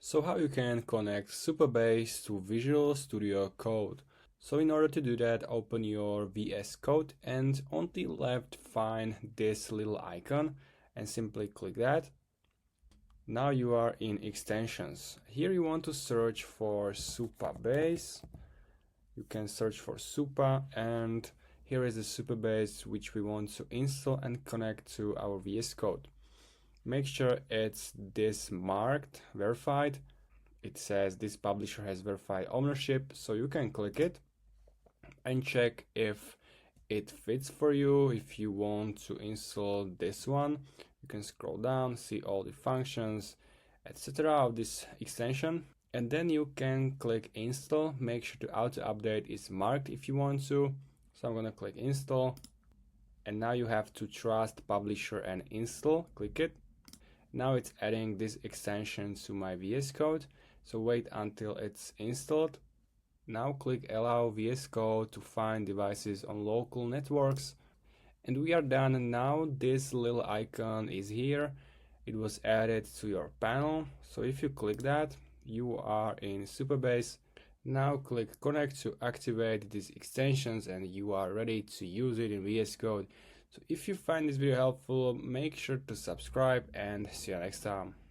So how you can connect Supabase to Visual Studio Code. So in order to do that, open your Vscode and on the left find this little icon and simply click that. Now you are in extensions. Here you want to search for Supabase. You can search for Supa, and here is the Supabase which we want to install and connect to our Vscode. Make sure it's this marked, verified. It says this publisher has verified ownership, so you can click it and check if it fits for you. If you want to install this one, you can scroll down, see all the functions, etc. of this extension, and then you can click install. Make sure to auto update is marked if you want to. So I'm gonna click install, and now you have to trust publisher and install. Click it. Now it's adding this extension to my Vscode, so wait until it's installed. Now click allow Vscode to find devices on local networks, and we are done. And now this little icon is here. It was added to your panel, so if you click that, you are in Supabase. Now click connect to activate these extensions and you are ready to use it in Vscode. So if you find this video helpful, make sure to subscribe and see you next time.